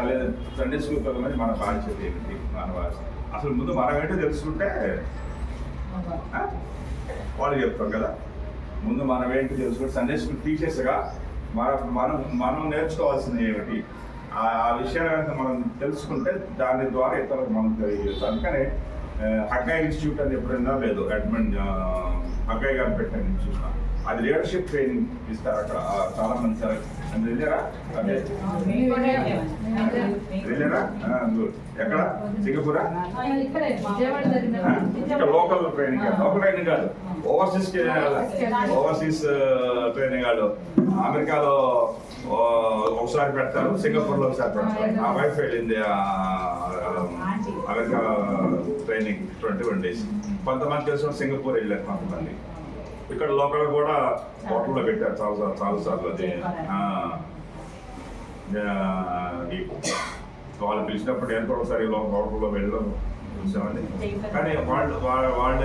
లేదా Sunday school పిల్లలని మన బాధ్యత ఏమిటి, మన అసలు ముందు మనం ఏంటో తెలుసుకుంటే వాళ్ళు చెప్తాం కదా. ముందు మనం ఏంటో తెలుసుకుంటే సండే స్కూల్ టీచర్స్గా మనం నేర్చుకోవాల్సింది ఏమిటి, ఆ విషయాలు కనుక మనం తెలుసుకుంటే దాని ద్వారా ఇతరులకు మనం తెలియజేస్తాం. అందుకని హగ్గాయ్ ఇన్స్టిట్యూట్ అని ఎప్పుడైనా లేదు, ఎడ్మండ్ హగ్గాయ్ గారు పెట్టిన ఇన్స్టిట్యూట్, అది లీడర్షిప్ ట్రైనింగ్ ఇస్తారు. అక్కడ చాలా మంది సార్ వెళ్ళారా? అదే వెళ్ళారా? ఎక్కడ? సింగపూరా? లోకల్ ట్రైనింగ్ కాదు, ఓవర్సీస్ ట్రైనింగ్ కాదు. అమెరికాలో ఒకసారి పెడతారు, సింగపూర్లో ఒకసారి పెడతారు. నా వైఫ్ వెళ్ళింది అమెరికా ట్రైనింగ్ 21 days. కొంతమంది తెలుసు సింగపూర్ వెళ్ళారు, కొంతమంది ఇక్కడ లోకల్ కూడా హోటల్లో పెట్టారు చాలా సార్లు. అది వాళ్ళు పిలిచినప్పుడు నేను కూడా ఒకసారి హోటల్లో వెళ్ళడం చూసామని. కానీ వాళ్ళు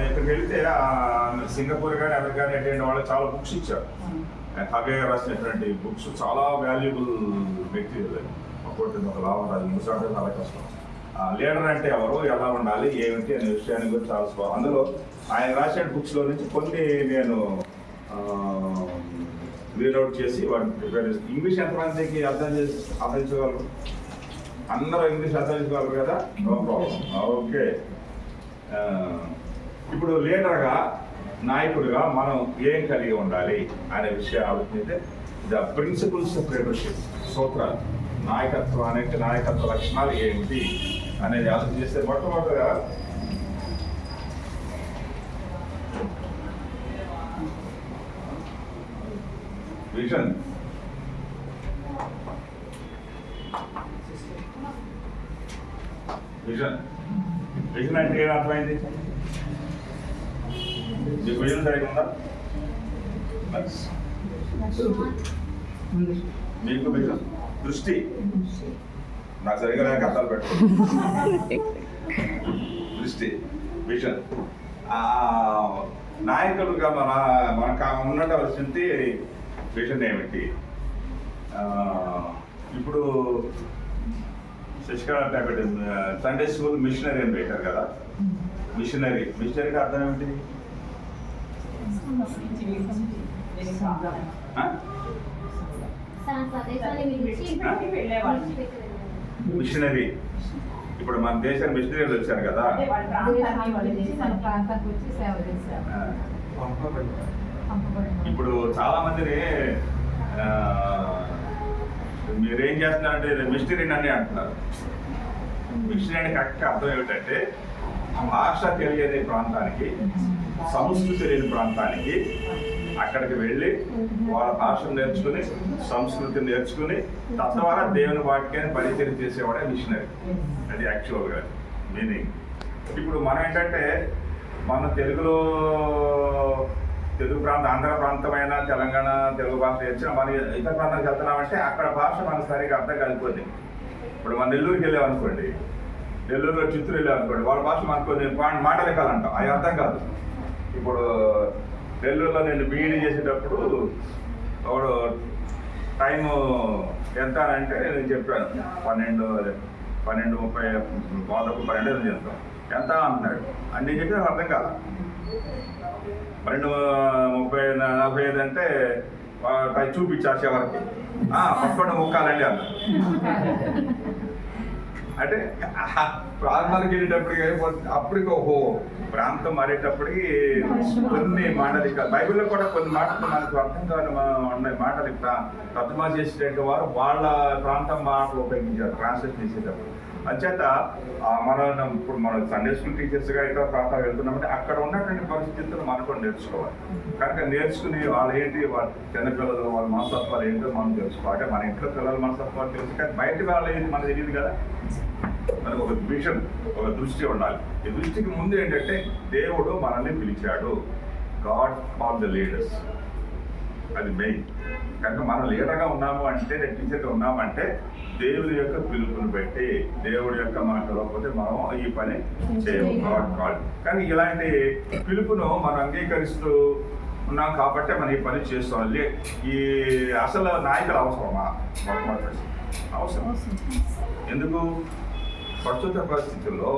ఇక్కడికి వెళ్తే సింగపూర్ కానీ అమెరికా కానీ అటెండ్ వాళ్ళు చాలా బుక్స్ ఇచ్చారు. హగ్గాయ్ రాసినటువంటి బుక్స్ చాలా వాల్యుబుల్ మెటీరియల్. అప్పుడు ఒక లాభం రాదు, ముసాటే చాలా కష్టం. లీడర్ అంటే ఎవరు, ఎలా ఉండాలి, ఏమిటి అనే విషయాన్ని గురించి చాలా అందులో ఆయన రాసిన బుక్స్లో నుంచి కొన్ని నేను రీడౌట్ చేసి వాటిని ప్రిపేర్ చేసి. ఇంగ్లీష్ ఎంతమందికి అర్థించగలరు? అందరూ ఇంగ్లీష్ అర్థించగలరు కదా, నో ప్రాబ్లం. ఓకే, ఇప్పుడు లీడర్గా నాయకుడిగా మనం ఏం కలిగి ఉండాలి అనే విషయం ఆలోచిస్తే ద ప్రిన్సిపల్స్ ఆఫ్ లీడర్షిప్, సూత్రాలు, నాయకత్వ లక్షణాలు ఏమిటి అనేది ఆలోచన చేస్తే మొట్టమొదటిగా విజన్. విజన్ అంటే ఏం అర్థమైంది? మీకు విజన్ సరిగ్గా ఉందా? మీకు విజన్, దృష్టి నాకు సరిగా లేక అర్థాలు పెట్టండి. దృష్టి, విజన్. నాయకుడుగా మనకు ఉండవలసింది విజన్ ఏమిటి? ఇప్పుడు శశికళ ట్యాబెట్ సండే స్కూల్ మిషనరీ అని పెట్టారు కదా. మిషనరీకి అర్థం ఏమిటి? మిషనరీ. ఇప్పుడు మన దేశానికి మిషనరీలు వచ్చారు కదా, ఇప్పుడు చాలా మందిని మీరేం చేస్తున్నారంటే మిషనరీ అని అంటున్నారు. మిషనరీ కరెక్ట్ అర్థం ఏమిటంటే భాష తెలియని ప్రాంతానికి, సంస్కృతి లేని ప్రాంతానికి అక్కడికి వెళ్ళి వాళ్ళ భాషను నేర్చుకుని, సంస్కృతిని నేర్చుకుని, తద్వారా దేవుని వాక్యాన్ని పరిచయం చేసేవాడే మిషనరీ. అది యాక్చువల్గా మీనింగ్. ఇప్పుడు మనం ఏంటంటే మన తెలుగు ప్రాంతం, ఆంధ్ర ప్రాంతమైన తెలంగాణ తెలుగు భాష నేర్చిన మన ఇతర ప్రాంతానికి వెళ్తున్నామంటే అక్కడ భాష మనకు సరిగ్గా అర్థం కాలిపోతుంది. ఇప్పుడు మన నెల్లూరుకి వెళ్ళామనుకోండి, నెల్లూరులో చిత్తూరు వెళ్ళామనుకోండి, వాళ్ళ భాష మనకు మాటలే కాదంటాం, అవి అర్థం కాదు. ఇప్పుడు నెల్లూరులో నేను బీఈడీ చేసేటప్పుడు వాడు టైము ఎంత అంటే నేను చెప్పాను 12:30 12 చెప్తాను. ఎంత అంటున్నాడు అన్నీ చెప్పి నాకు అర్థం కాదు. 12:30 45 అంటే చూపించారు చివరికి, పట్టుకోండి ముక్కాలండి అన్న. అంటే ప్రాంతానికి వెళ్ళేటప్పటికి అప్పటికి ఓహో ప్రాంతం మారేటప్పటికి కొన్ని మాటలు, బైబిల్లో కూడా కొన్ని మాటలు మనకు అర్థం కాని ఉన్నాయి. మాటలు తర్జుమా చేసేటట్టు వారు వాళ్ళ ప్రాంతం మాటలు ఉపయోగించారు ట్రాన్స్లేట్ చేసేటప్పుడు. అంచేత ఇప్పుడు మన సండే స్కూల్ టీచర్స్గా ఇతర ప్రాంతాలు వెళ్తున్నామంటే అక్కడ ఉన్నటువంటి పరిస్థితులు మనకు నేర్చుకోవాలి. కనుక నేర్చుకుని వాళ్ళు ఏంటి, వాళ్ళ చిన్నపిల్లలు వాళ్ళ మనస్తత్వాలు ఏంటో మనం తెలుసుకోవాలి. అంటే మన ఇంట్లో పిల్లల మనస్తత్వాలు తెలుసు, కానీ బయట వాళ్ళు ఏంటి మనకు తెలియదు కదా. మనకు ఒక విజన్, ఒక దృష్టి ఉండాలి. ఈ దృష్టికి ముందు ఏంటంటే దేవుడు మనల్ని పిలిచాడు. గాడ్ కాల్ ద లీడర్స్, అది మెయిన్. కనుక మనం లీడర్గా ఉన్నాము అంటే, టీచర్గా ఉన్నామంటే దేవుడి యొక్క పిలుపుని పెట్టి, దేవుడి యొక్క మాట లేకపోతే మనం ఈ పని చేయము. God call. కానీ ఇలాంటి పిలుపును మనం అంగీకరిస్తూ ఉన్నాం కాబట్టి మనం ఈ పని చేస్తాం. ఈ అసలు నాయకులు అవసరమా? అవసరం. ఎందుకు? ప్రస్తుత పరిస్థితుల్లో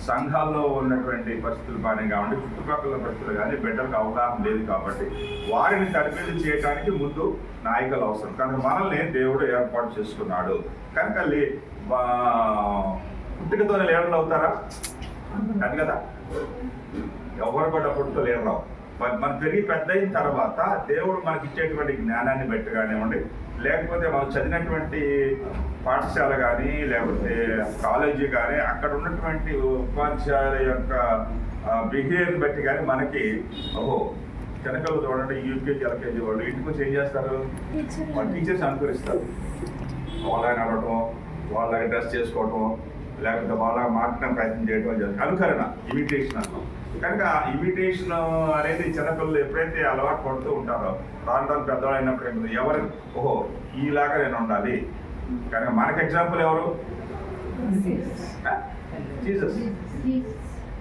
సంఘాల్లో ఉన్నటువంటి పరిస్థితులు కానీ కావండి, చుట్టుపక్కల పరిస్థితులు కానీ బిడ్డలకు అవగాహన లేదు కాబట్టి వారిని తరబేదు చేయడానికి ముందు నాయకులు అవసరం. కనుక మనల్ని దేవుడు ఏర్పాటు చేసుకున్నాడు. కనుక పుట్టుకతోనే లీడర్లు అవుతారా? అది కదా, ఎవరు కూడా పుట్టుతో లీడర్ అవు. మనం పెరిగి పెద్ద అయిన తర్వాత దేవుడు మనకి ఇచ్చేటువంటి జ్ఞానాన్ని బట్టి కానివ్వండి, లేకపోతే మనం చదివినటువంటి పాఠశాల కానీ లేకపోతే కాలేజీ కానీ అక్కడ ఉన్నటువంటి ఉపాధ్యాయుల యొక్క బిహేవియర్ని బట్టి కానీ మనకి చిన్నకలు చూడండి, యూకేజీ ఎల్కేజీ వాళ్ళు ఇంటికి వచ్చి ఏం చేస్తారు? వాళ్ళ టీచర్స్ అనుకరిస్తారు. వాళ్ళని అడగటం, వాళ్ళకి డ్రెస్ చేసుకోవటం, లేకపోతే వాళ్ళ మాట్లాడిన ప్రయత్నం చేయడం, అనుకరణ, ఇమిటేషన్ అంటాం. కనుక ఇమిటేషన్ అనేది చిన్నపిల్లలు ఎప్పుడైతే అలవాటు పడుతూ ఉంటారో రాను రాను పెద్దవాళ్ళు అయినప్పుడు ఎవరు ఈలాగా నేను ఉండాలి. కనుక మనకి ఎగ్జాంపుల్ ఎవరు? Jesus.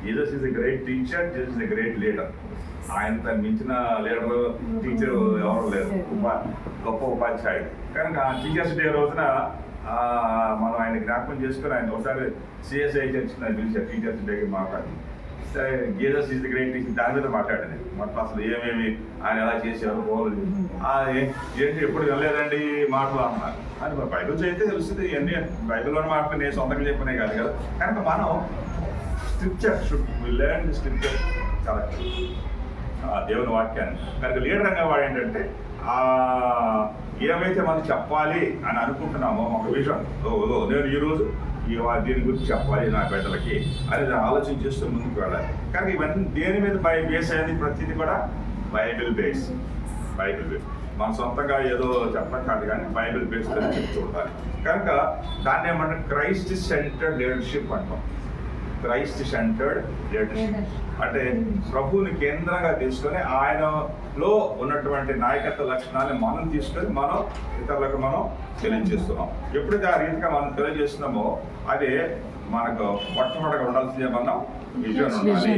Jesus is a great teacher, Jesus is a great leader. ఆయన మించిన లీడర్ టీచర్ ఎవరు లేరు, గొప్ప ఉపాధ్యాయుడు. కనుక టీచర్స్ డే రోజున మనం ఆయన జ్ఞాపకం చేసుకుని ఆయన ఒకసారి సిఎస్ఐ చర్చ్ పిలిచారు టీచర్స్ డేకి మాట్లాడి. Jesus is the great teacher దాని మీద మాట్లాడాను. మొత్తం అసలు ఏమేమి ఆయన ఎలా చేశారు, ఏంటి ఎప్పుడు వినలేదండి మాటలు అన్నారు. అది మరి బైబిల్ చదివితే తెలుస్తుంది. ఇవన్నీ బైబిల్లోని మాటలు నేను సొంతంగా చెప్పినే కాదు కదా. కనుక మనం scripture should learn the scripture చాలా దేవుని వాక్యాన్ని. కనుక లీడర్ అనేవాడు ఏంటంటే ఏమైతే మనం చెప్పాలి అని అనుకుంటున్నామో ఒక విషయం, నేను ఈరోజు దీని గురించి చెప్పాలి నా బిడ్డలకి అనేది ఆలోచన చేస్తూ ముందుకు వెళ్ళాలి. కానీ ఇవన్నీ దేని మీద బేస్ అయింది? ప్రతిదీ కూడా బైబిల్ బేస్. బైబిల్ బేస్ మన సొంతంగా ఏదో చెప్పడం కాదు, కానీ బైబిల్ బేస్ చెప్తూ ఉండాలి. కనుక దాన్ని ఏమంటే క్రైస్ట్ సెంటర్డ్ లీడర్షిప్ అంటాం. క్రైస్ట్ సెంటర్డ్ లీడర్షిప్ అంటే ప్రభువుని కేంద్రంగా తీసుకొని ఆయనలో ఉన్నటువంటి నాయకత్వ లక్షణాన్ని మనం తీసుకొని మనం ఇతరులకు మనం తెలియజేస్తున్నాం. ఎప్పుడైతే ఆ రీతిగా మనం తెలియజేస్తున్నామో అదే మనకు మొట్టమొదటిగా ఉండాల్సిందే. మనం విజన్ ఉండాలి,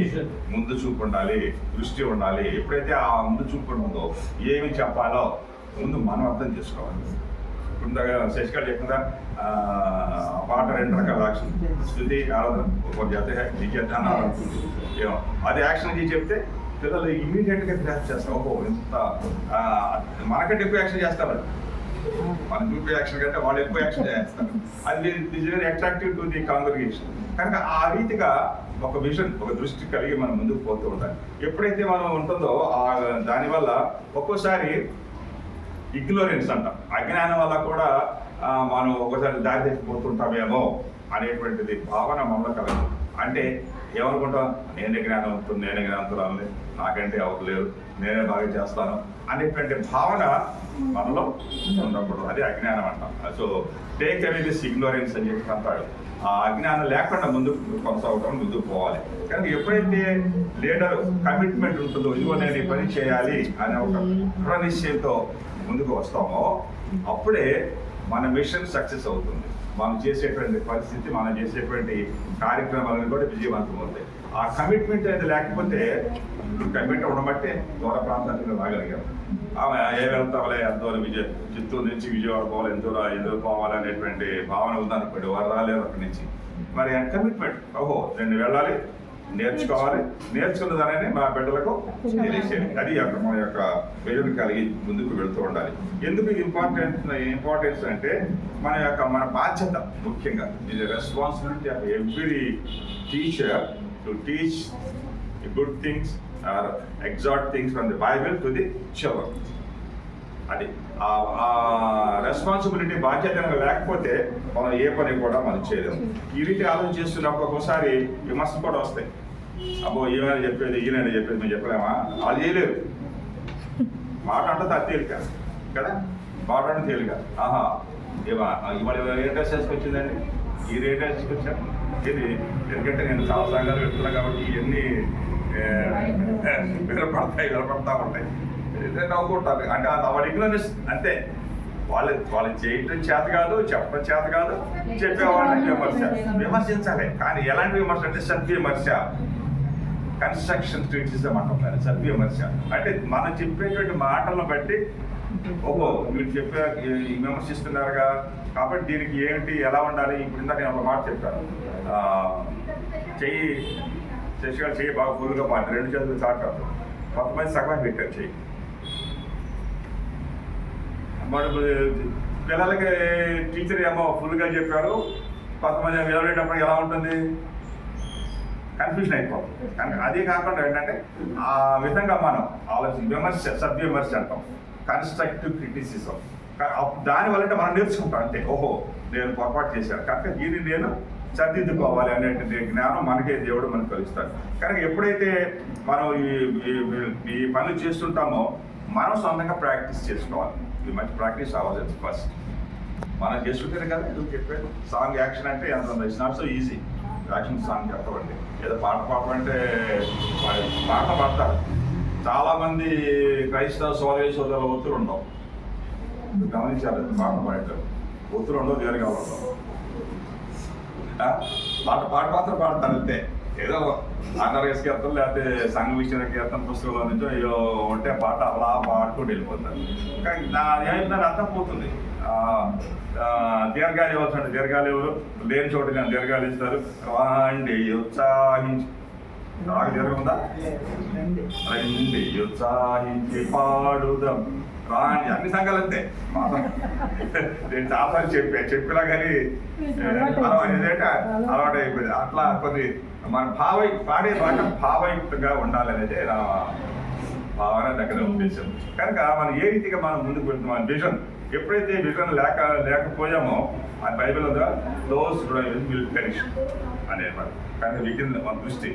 ముందు చూపు ఉండాలి, దృష్టి ఉండాలి. ఎప్పుడైతే ఆ ముందు చూపు ఉంటుందో ఏమి చెప్పాలో ముందు మనం అర్థం చేసుకోవాలి. ఇందాక శశికళ చెప్పిందా పాట 2 రకాల యాక్షన్, స్థుతి, ఆరాధన. ఒక జత ఏమో అది యాక్షన్ చెప్తే పిల్లలు ఇమీడియట్గా గ్రాప్ చేస్తారు. ఇంత మనకంటే ఎక్కువ యాక్షన్ చేస్తారు. మనం చూపే యాక్షన్ కంటే వాళ్ళు ఎక్కువ యాక్షన్ చేస్తారు. అది అట్రాక్టివ్ టు ది కాంగ్రిగేషన్. కనుక ఆ రీతిగా ఒక విజన్, ఒక దృష్టి కలిగి మనం ముందుకు పోతూ ఉండాలి. ఎప్పుడైతే మనం ఉంటుందో దానివల్ల ఒక్కోసారి ఇగ్నోరెన్స్ అంటాం, అజ్ఞానం వల్ల కూడా మనం ఒకసారి దారి తెచ్చిపోతుంటామేమో అనేటువంటిది భావన మనలో కలగదు. అంటే ఏమనుకుంటాం, నేనే జ్ఞానవంతురాలని, నాకంటే ఎవరు లేరు, నేనే బాగా చేస్తాను అనేటువంటి భావన మనలో ఉండకూడదు. అది అజ్ఞానం అంటాం. So take away this ignorance అని చెప్పి అంటాడు. ఆ అజ్ఞానం లేకుండా ముందుకు కొనసాగడం, ముందుకు పోవాలి. కానీ ఎప్పుడైతే లీడర్ కమిట్మెంట్ ఉంటుందో, ఇదిగో నేను ఈ పని చేయాలి అనే ఒక దృఢ నిశ్చయంతో ముందుకు వస్తామో అప్పుడే మన మిషన్ సక్సెస్ అవుతుంది. మనం చేసేటువంటి పరిస్థితి, మనం చేసేటువంటి కార్యక్రమాలను కూడా విజయవంతం అవుతాయి. ఆ కమిట్మెంట్ అనేది లేకపోతే కమిట్ అవ్వడం బట్టే దూర ప్రాంతానికి రాగలిగాం. ఏ వెళ్తామలే ఎంతో చిత్తూరు నుంచి విజయవాడ పోవాలి, ఎందుకు పోవాలనేటువంటి భావన ఉందనుకోండి, వారు రాలేరు అక్కడి నుంచి. మరి కమిట్మెంట్, నేను వెళ్ళాలి, నేర్చుకోవాలి, నేర్చుకున్న దానిని మా బిడ్డలకు తెలియచేయాలి. అది మన యొక్క విజన్ కలిగి ముందుకు వెళుతూ ఉండాలి. ఎందుకు ఇంపార్టెన్స్ అంటే మన బాధ్యత ముఖ్యంగా. ఇది responsibility of every teacher to teach good things or exact things from the Bible to the children. అది ఆ రెస్పాన్సిబిలిటీ, బాధ్యత లేకపోతే మనం ఏ పని కూడా మనం చేయలేము. ఈ రీతి ఆలోచన చేస్తున్నప్పుడు ఒక్కోసారి విమర్శలు కూడా వస్తాయి. అబ్బో ఈయన చెప్పేది, ఈయన చెప్పేది మేము చెప్పలేమా, వాళ్ళు చేయలేరు. మాట అంటే అది తేలిక కదా, మాట అంటే తేలిక. ఇవాళ ఏ డ్రెస్ వేసుకొచ్చిందండి, ఈ రేట్ వేసుకొచ్చాను ఇది. ఎందుకంటే నేను చాలా సంఘాలు పెడుతున్నాను కాబట్టి ఇవన్నీ వినపడతా ఉంటాయి. నవ్వుకుంటారు. అంటే వాళ్ళ ఇగ్నోరెన్స్ అంతే. వాళ్ళు చేయటం చేత కాదు, చెప్పడం చేత కాదు, చెప్పేవాళ్ళని విమర్శించాలి. కానీ ఎలాంటి విమర్శ అంటే సద్విమర్శ, కన్స్ట్రక్షన్ క్రిటిసిజం అంటాం. సద్విమర్శ అంటే మనం చెప్పేటువంటి మాటలను బట్టి ఓహో మీరు చెప్పే విమర్శిస్తున్నారుగా, కాబట్టి దీనికి ఏంటి ఎలా ఉండాలి. ఇప్పుడు ఇందాక నేను ఒక మాట చెప్పాను, చెయ్యి శశిగా చెయ్యి బాగా ఫుల్గా పాడు, 2 చేతులు చాటారు, కొంతమంది సగం పెట్టారు చెయ్యి. మరి పిల్లలకి టీచర్ ఏమో ఫుల్గా చెప్పారు, కొంతమంది వివరేటప్పుడు ఎలా ఉంటుంది, కన్ఫ్యూజన్ అయిపోతుంది. కానీ అదే కాకుండా ఏంటంటే ఆ విధంగా మనం విమర్శ సద్విమర్శ అంటాం, కన్స్ట్రక్టివ్ క్రిటిసిజం. దానివల్ల మనం నేర్చుకుంటాం అంతే. ఓహో నేను పొరపాటు చేశాను కనుక దీన్ని నేను సరిదిద్దుకోవాలి అనేటువంటి జ్ఞానం మనకే దేవుడు మనకు కలుస్తాడు. కనుక ఎప్పుడైతే మనం ఈ పనులు చేస్తుంటామో మనం సొంతంగా ప్రాక్టీస్ చేసుకోవాలి. ఇది మంచి ప్రాక్టీస్ అవ్వాలి ఫస్ట్. మనం చేసుకుంటేనే కదా ఎందుకు చెప్పాడు. సాంగ్ యాక్షన్ అంటే ఎంత it's not so easy. Action song చెప్పవండి, ఏదో పాట పాడమంటే పాట పాడతారు. చాలామంది క్రైస్తవ సోదరులు ఒత్తులు ఉండవు, గమనించాలి. పాట పాడేటారు ఒత్తులు ఉండవు, దీర్ఘాలు ఉండవు. పాట మాత్రం పాడతారు అంతే. ఏదో ఆంధ్రప్రదేశ్ కీర్తన లేకపోతే సంఘ విషయ కీర్తన పుస్తకంలో నుంచో ఏదో ఉంటే పాట అలా పాడుకుంటూ వెళ్ళిపోతారు. కానీ దాని అర్థం పోతుంది. దీర్ఘాలు ఇవ్వచ్చు, దీర్ఘాలు ఎవరు లేని చోటు కానీ దీర్ఘాలు ఇస్తారు. రాండి ఉత్సాహించి, నాకు దీర్ఘం ఉందా, రండి ఉత్సాహించి పాడుదాం రాండి, అన్ని సంఘాలు అంతే. నేను చాలా చెప్పినా కానీ అలవాటు అయిపోయింది. అట్లా కొన్ని మన పాడే పాట భావయుక్తంగా ఉండాలనేది నా భావన, దగ్గర ఉద్దేశం. కనుక మనం ఏ రీతిగా మనం ముందుకు వెళ్తున్నాం, విజన్ ఎప్పుడైతే విజన్ లేకపోయామో ఆ బైబిల్ ఉందా, దోస్ విల్ పెరిష్ అనేమాట. కానీ విజన్ మన దృష్టి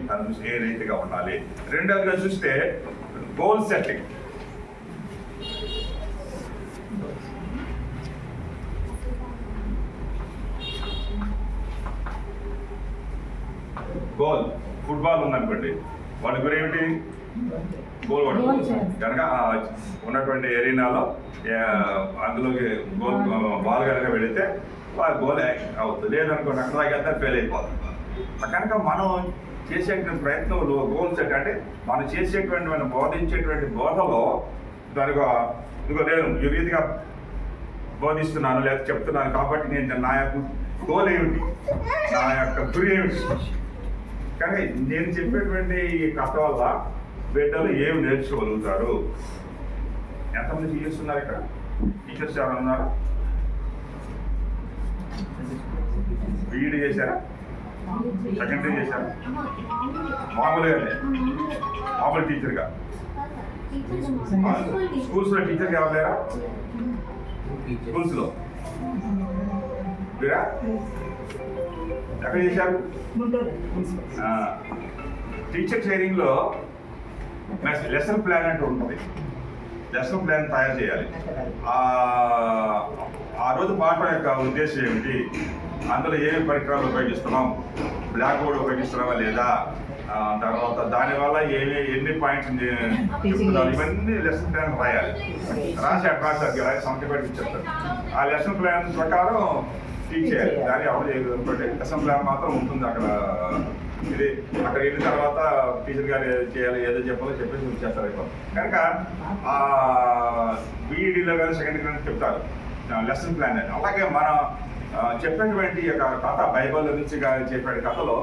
ఏ రీతిగా ఉండాలి. రెండవదిగా చూస్తే గోల్ సెట్టింగ్. గోల్ ఫుట్బాల్ ఉందనుకోండి, వాడి గురి ఏమిటి, గోల్ పడుతుంది. కనుక ఉన్నటువంటి ఎరీనాలో అందులోకి గోల్ బాల్ కనుక వెళితే వాళ్ళ గోల్ అవుతుంది. లేదనుకోండి అక్కడ దాకా ఫెయిల్ అయిపోతుంది. కనుక మనం చేసేటువంటి ప్రయత్నంలో గోల్ సెట్ అంటే మనం చేసేటువంటి మనం బోధించేటువంటి బోధలో దానికి ఇంకో నేను ఈ రీతిగా బోధిస్తున్నాను లేదా చెప్తున్నాను కాబట్టి నేను నా యొక్క గోల్ ఏమిటి, నా యొక్క గురి ఏమిటి. కానీ నేను చెప్పేటువంటి ఈ కథ వల్ల బిడ్డలు ఏమి నేర్చుకోగలుగుతారు. ఎంతమంది టీచర్స్ ఉన్నారు ఇక్కడ? టీచర్స్ ఎవరు ఉన్నారు? బీఈడీ చేశారా, సెకండరీ చేశారా? మామూలు టీచర్గా స్కూల్స్లో టీచర్గా ఎవరు లేరా? స్కూల్స్లో మీరా ఎక్కడ చేశారు? టీచర్ ట్రైనింగ్లో లెసన్ ప్లాన్ అంటూ ఉంటుంది. లెసన్ ప్లాన్ తయారు చేయాలి. ఆ రోజు పాఠం యొక్క ఉద్దేశం ఏమిటి, అందులో ఏమి పరికరాలు ఉపయోగిస్తున్నాం, బ్లాక్ బోర్డ్ ఉపయోగిస్తున్నామా లేదా, తర్వాత దానివల్ల ఎన్ని పాయింట్స్ చెప్తున్నారు, ఇవన్నీ లెసన్ ప్లాన్ రాయాలి. రాసి అట్రాక్ట్ సంఖ్య పెట్టి చెప్తారు. ఆ లెసన్ ప్లాన్ ప్రకారం టీచ్ చేయాలి. దాన్ని అమలు చేయగలుగుతుంటే లెసన్ ప్లాన్ మాత్రం ఉంటుంది అక్కడ. ఇది అక్కడ వెళ్ళిన తర్వాత టీచర్ గారు చేయాలి, ఏదో చెప్పాలో చెప్పేసి చేస్తారు అయిపోతుంది. కనుక బీఈడీలో కానీ సెకండరీ కానీ చెప్తారు లెసన్ ప్లాన్ అని. అలాగే మనం చెప్పేటువంటి యొక్క కథ బైబిల్ నుంచి చెప్పే కథలో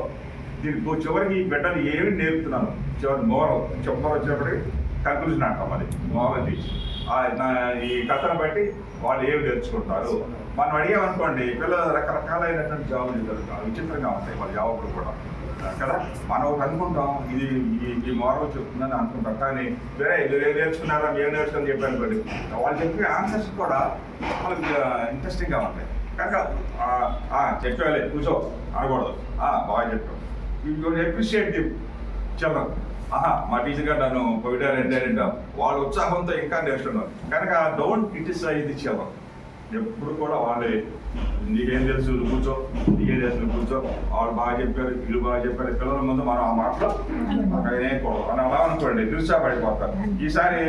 దీనికి చివరికి ఈ బిడ్డలు ఏమి నేర్పుతున్నాను, చివరి మోరల్ చెప్పడం వచ్చేప్పటికి కన్క్లూజన్ అంటాం. అది మోరల్ టీచ్. ఈ కథను బట్టి వాళ్ళు ఏమి నేర్చుకుంటారు. మనం అడిగామనుకోండి పిల్లలు రకరకాలైనటువంటి జవాబులు జరుగుతారు, విచిత్రంగా ఉంటాయి వాళ్ళ జవాబులు కూడా కదా. మనం ఒకటి అనుకుంటాం ఇది ఈ మోరల్ చెప్తుందని అనుకుంటాం, కానీ వేరే ఏం నేర్చుకున్నారా ఏం నేర్చుకుని చెప్పాను అనుకోండి, వాళ్ళు చెప్పే ఆన్సర్స్ కూడా వాళ్ళకి ఇంట్రెస్టింగ్గా ఉంటాయి. కనుక చెప్పాలి కూర్చో అనకూడదు, బాగా చెప్పాం, యూ అప్రిషియేట్ ది చిల్డ్రన్. మా టీచర్ గారు నన్ను పొగిడారంటే వాళ్ళు ఉత్సాహంతో ఇంకా నేర్చుకున్నారు. కనుక డోంట్ క్రిటిసైజ్ ది చిల్డ్రన్. ఎప్పుడు కూడా వాళ్ళే నీకేం తెలుసు కూర్చో, నీకేం తెలుసు కూర్చో, వాళ్ళు బాగా చెప్పారు వీళ్ళు బాగా చెప్పారు, పిల్లల ముందు మనం ఆ మాటలో అక్కడ వేయకూడదు అని అలా అనుకోండి, నిరుత్సాహపడిపోతారు. ఈసారి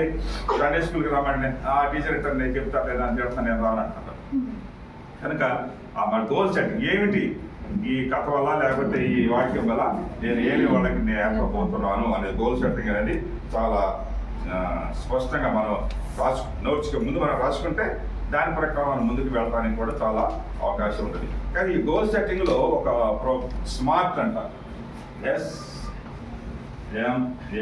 సండే స్కూల్కి రమ్మండి, టీచర్ ఇట్లా నేను చెప్తాను లేదా అని చెప్తాను, నేను రానంటాను. కనుక మన గోల్ సెట్ ఏమిటి, ఈ కథ వల్ల లేకపోతే ఈ వాక్యం వల్ల నేను ఏమి వాళ్ళకి నేర్పబోతున్నాను అనే గోల్ సెట్టింగ్ అనేది చాలా స్పష్టంగా మనం నోట్స్కి ముందు మనం రాసుకుంటే దాని ప్రకారం మనం ముందుకు వెళ్ళడానికి కూడా చాలా అవకాశం ఉంటుంది. కానీ ఈ గోల్ సెట్టింగ్లో ఒక స్మార్ట్ అంటారు, SMART.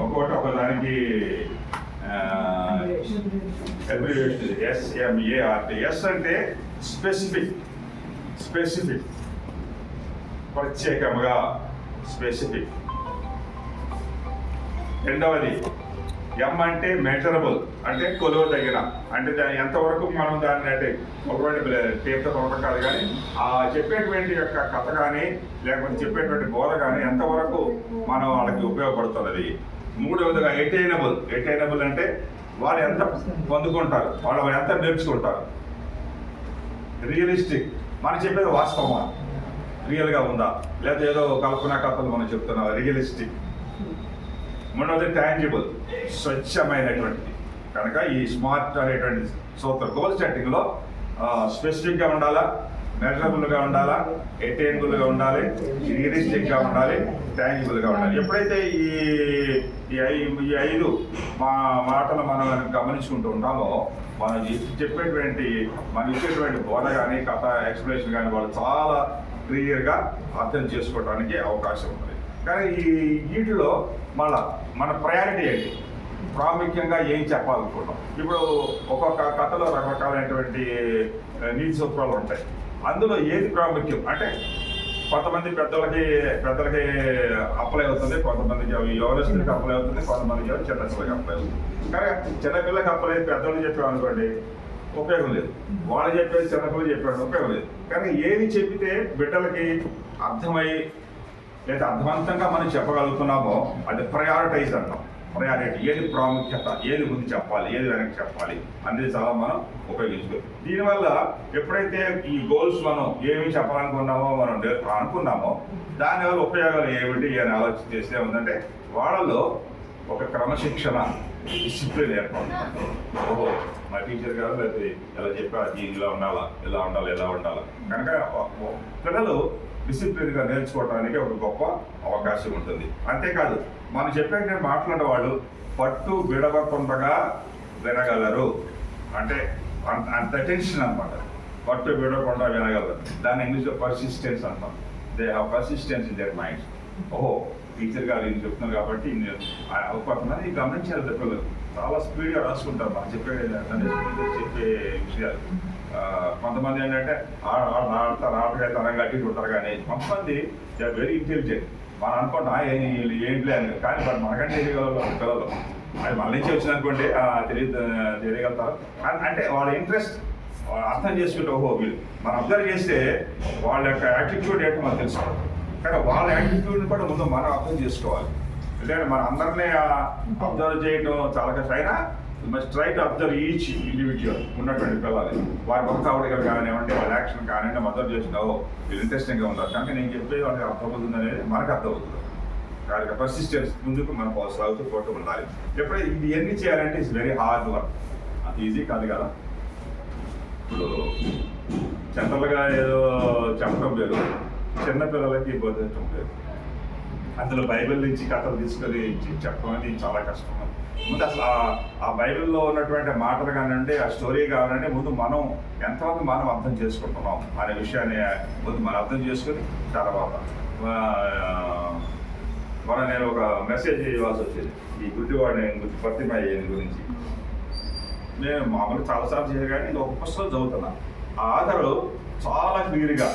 ఒక్కొక్కటి ఒకదానికి SMART. ఎస్ అంటే స్పెసిఫిక్, ప్రత్యేకంగా స్పెసిఫిక్. రెండవది ఎం అంటే మెజరబుల్, అంటే కొలువదగిన, అంటే ఎంతవరకు మనం దాన్ని అంటే ఒకటి తీర్థ కొలవడం కాదు, కానీ ఆ చెప్పేటువంటి యొక్క కథ కానీ లేకపోతే చెప్పేటువంటి బోధ కానీ ఎంతవరకు మనం వాళ్ళకి ఉపయోగపడుతున్నది. మూడవదిగా ఎటైనబుల్ అంటే వాళ్ళు ఎంత పొందుకుంటారు, వాళ్ళు ఎంత నేర్చుకుంటారు. రియలిస్టిక్, మనం చెప్పేది వాస్తవమా, రియల్గా ఉందా, లేదా ఏదో కల్పనా కథలు మనం చెప్తున్నాం. రియలిస్టిక్. మూడవది టాంజిబుల్, స్వచ్ఛమైనటువంటిది. కనుక ఈ స్మార్ట్ అనేటువంటి సూత్రం గోల్ సెట్టింగ్లో స్పెసిఫిక్గా ఉండాలా, మెజరబుల్గా ఉండాలా, అటైనబుల్గా ఉండాలి, రియలిస్టిక్గా ఉండాలి, టాంజిబుల్గా ఉండాలి. ఎప్పుడైతే ఈ 5 మాటలు మనం గమనించుకుంటూ ఉంటామో మనం చెప్పేటువంటి మనం ఇచ్చేటువంటి బోధ కానీ కథ ఎక్స్ప్లెనేషన్ కానీ వాళ్ళు చాలా క్లియర్గా అర్థం చేసుకోవడానికి అవకాశం ఉంటుంది. కానీ వీటిలో మన ప్రయారిటీ ఏంటి, ప్రాముఖ్యంగా ఏం చెప్పాలనుకుంటాం. ఇప్పుడు ఒక్కొక్క కథలో రకరకాలైనటువంటి నీతి సూత్రాలు ఉంటాయి. అందులో ఏది ప్రాముఖ్యం అంటే కొంతమంది పెద్దలకి అప్లై అవుతుంది, కొంతమందికి యువనస్తులకి అప్లై అవుతుంది, కొంతమందికి చిన్నపిల్లలకి అప్లై అవుతుంది. కానీ చిన్నపిల్లలకి అప్లై పెద్దలు చెప్పామనుకోండి ఉపయోగం లేదు, వాళ్ళు చెప్పేది చిన్నపిల్లలు చెప్పాడు ఉపయోగం లేదు. కానీ ఏది చెప్పితే బిడ్డలకి అర్థమై లేదా అర్థవంతంగా మనం చెప్పగలుగుతున్నామో అది ప్రయారిటైజ్ అంటాం. ప్రయారిటీ, ఏది ప్రాముఖ్యత, ఏది ముందు చెప్పాలి, ఏది వెనక్కి చెప్పాలి అనేది చాలా మనం ఉపయోగించుకోవాలి. దీనివల్ల ఎప్పుడైతే ఈ గోల్స్ మనం ఏమి చెప్పాలనుకున్నామో మనం అనుకున్నామో దానివల్ల ఉపయోగాలు ఏమిటి అని ఆలోచన చేస్తే ఉందంటే వాళ్ళలో ఒక క్రమశిక్షణ, డిసిప్లిన్ ఏర్పడుతుంది. ఓహో మా టీచర్ గారు లేకపోతే ఎలా చెప్పారు, ఇలా ఉండాలా, ఇలా ఉండాలా. కనుక పిల్లలు డిసిప్లిన్గా నేర్చుకోవడానికి ఒక గొప్ప అవకాశం ఉంటుంది. అంతేకాదు మనం చెప్పే మాట్లాడే వాళ్ళు పట్టు విడవకుండా వినగలరు, అంటే అంత టెన్షన్ అనమాట. పట్టు విడవకుండా వినగలరు, దాన్ని ఇంగ్లీష్లో పర్సిస్టెన్స్ అంటాం. They have persistence in there minds. ఓహో టీచర్ గారు ఇది చెప్తున్నారు కాబట్టి కొంతమంది గమనించారు, పిల్లలు చాలా స్పీడ్గా రాసుకుంటారు మనం చెప్పే విషయాలు. కొంతమంది ఏంటంటే ఆటగా తరంగా అట్టి ఉంటారు, కానీ కొంతమంది దే ఆర్ వెరీ ఇంటెలిజెంట్. మనం అనుకుంటాం ఏంటి అని, కానీ మనకంటే తెలియగలరు పిల్లలు. అది మన నుంచి వచ్చిందనుకోండి తెలియగలుగుతారు. అంటే వాళ్ళ ఇంట్రెస్ట్ అర్థం చేసుకుంటే ఓహో వీళ్ళు మనం అబ్జర్వ్ చేస్తే వాళ్ళ యొక్క యాటిట్యూడ్ ఏంటో మనం తెలుసుకోవాలి. కానీ వాళ్ళ యాటిట్యూడ్ని కూడా ముందు మనం అర్థం చేసుకోవాలి. ఎందుకంటే మన అందరినీ అబ్జర్వ్ చేయడం చాలా కష్టం. అయినా must try to observe each individual ఉన్నటువంటి పిల్లలు, వారి భక్తావడికలు కానివ్వండి, వాళ్ళ యాక్షన్ కానివ్వండి, అబ్జర్వ్ చేసినావు వీళ్ళు ఇంట్రెస్టింగ్గా ఉంటారు. కనుక నేను చెప్పేది వాళ్ళకి అర్థమవుతుంది అనేది మనకు అర్థమవుతుంది. కాబట్టి పర్సిస్టెన్స్ ముందుకు మనం సాగుతూ పోతూ ఉండాలి. ఎప్పుడైతే ఇది ఎన్ని చేయాలంటే ఇట్స్ వెరీ హార్డ్ వర్క్, అంత ఈజీ కాదు కదా. ఇప్పుడు జనరల్గా ఏదో చెప్పడం లేదు, చిన్నపిల్లలకి బోధించడం లేదు. అందులో బైబిల్ నుంచి కథలు తీసుకొని చెప్పడం అనేది చాలా కష్టం. ముందు అసలు ఆ బైబిల్లో ఉన్నటువంటి మాటలు కానివ్వండి, ఆ స్టోరీ కావాలంటే ముందు మనం ఎంతవరకు మనం అర్థం చేసుకుంటున్నాం అనే విషయాన్ని ముందు మనం అర్థం చేసుకుని తర్వాత నేను ఒక మెసేజ్ ఇవ్వాల్సి వచ్చింది ఈ గుడ్డివాడిని పత్తిమయ్యేది గురించి. నేను మామూలుగా చాలాసార్లు చేయను, కానీ ఇది ఒక పుస్తకం చదువుతున్నా. ఆ ఆధారు చాలా క్లియర్గా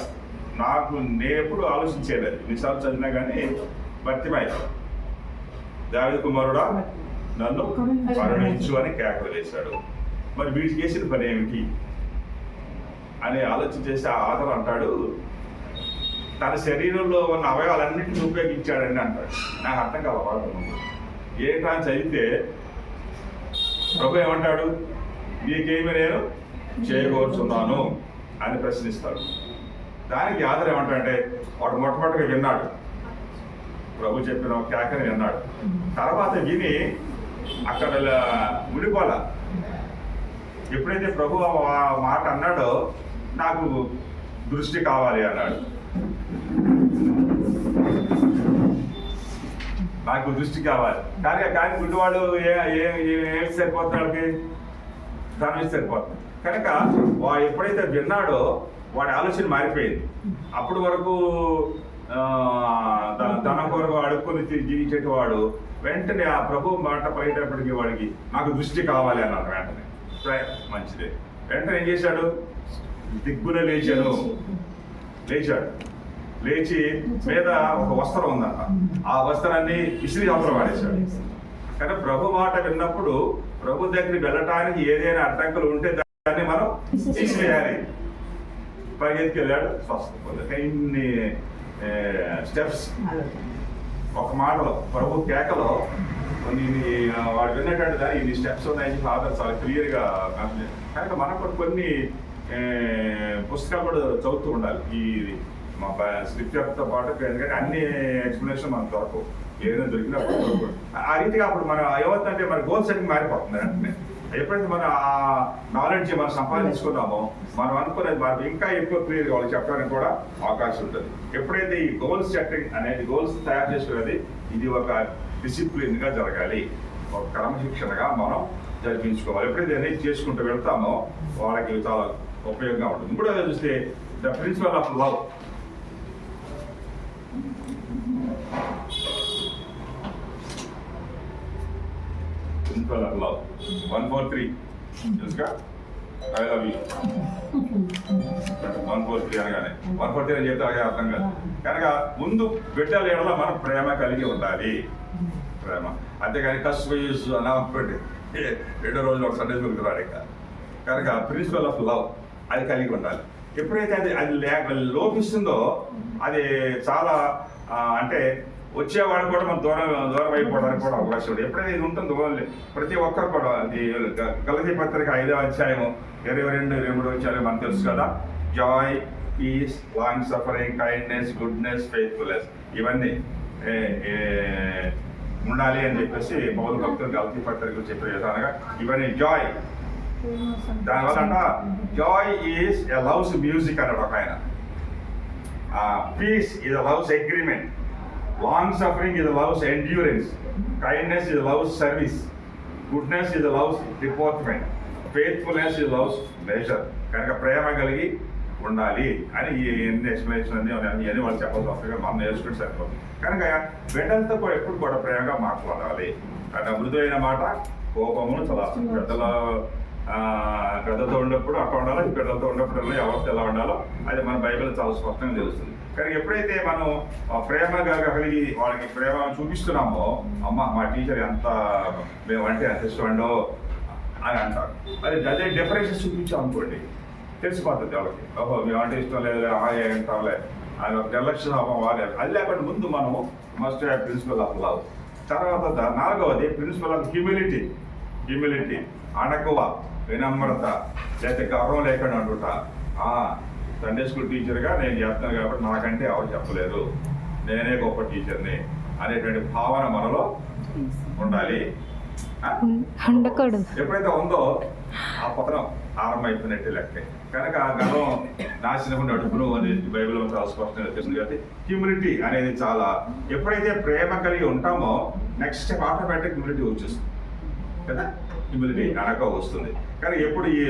నాకు నేను ఎప్పుడు ఆలోచించేది, ఎన్నిసార్లు చదివినా కానీ భర్తిమయ్య దావీదు కుమారుడా నన్ను కరుణించు అని కేకలు వేశాడు. మరి వీడికి చేసిన పని ఏమిటి అని ఆలోచన చేసి ఆ ఆధారం అంటాడు, తన శరీరంలో ఉన్న అవయవాలన్నింటినీ ఉపయోగించాడని అంటాడు. నాకు అర్థం కావాలి ఏంటా అని చదివితే ప్రభు ఏమంటాడు, నీకేమి నేను చేయకూర్చున్నాను అని ప్రశ్నిస్తాడు. దానికి ఆధారం ఏమంటాడంటే వాడు మొట్టమొదటిగా విన్నాడు, ప్రభు చెప్పిన కేకని విన్నాడు. తర్వాత విని అక్కడ ఉండిపోల. ఎప్పుడైతే ప్రభు ఆ మాట అన్నాడో నాకు దృష్టి కావాలి అన్నాడు. నాకు దృష్టి కావాలి. కానీ గుడ్డివాడు ఏమి సరిపోతుంది, వాళ్ళకి ధనం సరిపోతుంది. కనుక వాడు ఎప్పుడైతే విన్నాడో వాడి ఆలోచన మారిపోయింది. అప్పటి వరకు ధనం కొరకు అడుక్కొని జీవించేటివాడు వెంటనే ఆ ప్రభు మాట పడేటప్పటికి వాడికి నాకు దృష్టి కావాలి అన్నాడు. వెంటనే మంచిదే. వెంటనే ఏం చేశాడు, దిగ్గున లేచాడు. లేచి మీద ఒక వస్త్రం ఉందన్న, ఆ వస్త్రాన్ని ఇసిరి అవసరం వాడేశాడు. కానీ ప్రభు మాట విన్నప్పుడు ప్రభు దగ్గరికి వెళ్ళటానికి ఏదైనా అడ్డంకులు ఉంటే దాన్ని మనం తీసివేయాలి. పరిగెత్తికి వెళ్ళాడు, స్వస్థత పొందాడు. ఇన్ని స్టెప్స్ ఒక మాటలో ప్రభు కేకలో వాడు విన్నటువంటి దాన్ని ఇన్ని స్టెప్స్ ఉన్నాయని ఫాదర్ చాలా క్లియర్గా కనుక మనకు కొన్ని పుస్తకాలు కూడా చదువుతూ ఉండాలి. ఈ మా స్క్రిప్చర్తో పాటు, ఎందుకంటే అన్ని ఎక్స్ప్లెనేషన్ మనకు దొరకవు, ఏదైనా దొరికినప్పుడు ఆ రీతిగా అప్పుడు మన ఏమవుతుందంటే మన గోల్ సెట్టింగ్ మారిపోతుంది. అంటే ఎప్పుడైతే మనం ఆ నాలెడ్జ్ మనం సంపాదించుకున్నామో మనం అనుకునేది మనకు ఇంకా ఎక్కువ క్లియర్గా వాళ్ళు చెప్పడానికి కూడా అవకాశం ఉంటుంది. ఎప్పుడైతే ఈ గోల్ సెట్టింగ్ అనేది గోల్స్ తయారు చేసుకునేది ఇది ఒక డిసిప్లిన్గా జరగాలి, ఒక క్రమశిక్షణగా మనం జరిపించుకోవాలి. ఎప్పుడైతే అనేది చేసుకుంటూ వెళ్తామో వాళ్ళకి చాలా ఉపయోగంగా ఉంటుంది. ఇప్పుడు చూస్తే the principle of love. Principle of love. 143. చూసుగా ఐ లవ్ యూ 143 అనగానే 143 అని చెప్తే అలాగే అర్థం కాదు. కనుక ముందు బిడ్డల ఎడల మనం ప్రేమ కలిగి ఉండాలి. ప్రేమ అంతేగాని కస్టమైజ్ అన్నప్పటి రెండో రోజులు ఒక సండే స్కూల్కి రాడు. కనుక ప్రిన్సిపల్ ఆఫ్ లవ్ అది కలిగి ఉండాలి. ఎప్పుడైతే అది లోపిస్తుందో అది చాలా అంటే వచ్చేవాడు కూడా మనం దూరం అయిపోవడానికి కూడా అవకాశం ఉంది. ఎప్పుడైతే ఇది ఉంటుందో ప్రతి ఒక్కరు కూడా అది గలతీ పత్రిక 5వ అధ్యాయం 22, 23 వచ్చాయో మనకు తెలుసు కదా. Joy, peace, long suffering, kindness, goodness, faithfulness ఇవన్నీ ఉండాలి అని చెప్పేసి పౌలు భక్తులు గలతీ పత్రికలు చెప్పే విధానంగా ఇవన్నీ జాయ్. దానివల్ల అంట joy is a loves music అన్నాడు ఒక ఆయన. Peace is a loves agreement, long suffering is a love's endurance, kindness is a love's service, goodness is a love's deportment, faithfulness is a love's measure. కనుక ప్రేమ కలిగి ఉండాలి అని ఎన్ని explanation అన్ని వాళ్ళు చెప్పాల్సి వస్తుంది, మనం నేర్చుకుంటే సరిపోతుంది. కనుక బిడ్డలతో కూడా ఎప్పుడు కూడా ప్రేమగా మాట్లాడాలి. కనుక మృదువైన మాట కోపమును చలాస్తుంది. పెద్దతో ఉన్నప్పుడు అట్లా ఉండాలో, బిడ్డలతో ఉన్నప్పుడు ఎవరితో ఎలా ఉండాలో అది మన బైబిల్ చాలా స్పష్టంగా తెలుస్తుంది. కానీ ఎప్పుడైతే మనం ప్రేమగా కలిగి వాళ్ళకి ప్రేమ చూపిస్తున్నామో, అమ్మ మా టీచర్ ఎంత మేమంటే ఎంత ఇష్టమండో అని అంటారు. అదే డిఫరెన్సెస్ చూపించాం అనుకోండి తెలిసిపోతుంది వాళ్ళకి. ఓహో మేమంటే ఇష్టం లేదు అంటాంలే అని ఒక నిర్లక్ష్యం వాడే. అది లేకుండా ముందు మనం must have principle of love. తర్వాత 4వది ప్రిన్సిపల్ ఆఫ్ హ్యూమిలిటీ, అణకువ, వినమ్రత, లేకపోతే గౌరవం లేకుండా అంటుంటా. సండే స్కూల్ టీచర్గా నేను చెప్తాను కాబట్టి నాకంటే ఎవరు చెప్పలేరు, నేనే గొప్ప టీచర్ని అనేటువంటి భావన మనలో ఉండాలి. ఎప్పుడైతే ఉందో ఆ పతనం ఆరంభమైపోయినట్టే లెక్క. కనుక గర్వం నాశనం నడుపును అనేది బైబిల్లో చాలా స్పష్టంగా తెలుస్తుంది. కాబట్టి హ్యూమిలిటీ అనేది చాలా, ఎప్పుడైతే ప్రేమ కలిగి ఉంటామో నెక్స్ట్ స్టెప్ ఆటోమేటిక్ హ్యూమిలిటీ వచ్చేస్తుంది కదా. హ్యూమిలిటీ అనక వస్తుంది. కానీ ఎప్పుడు ఈ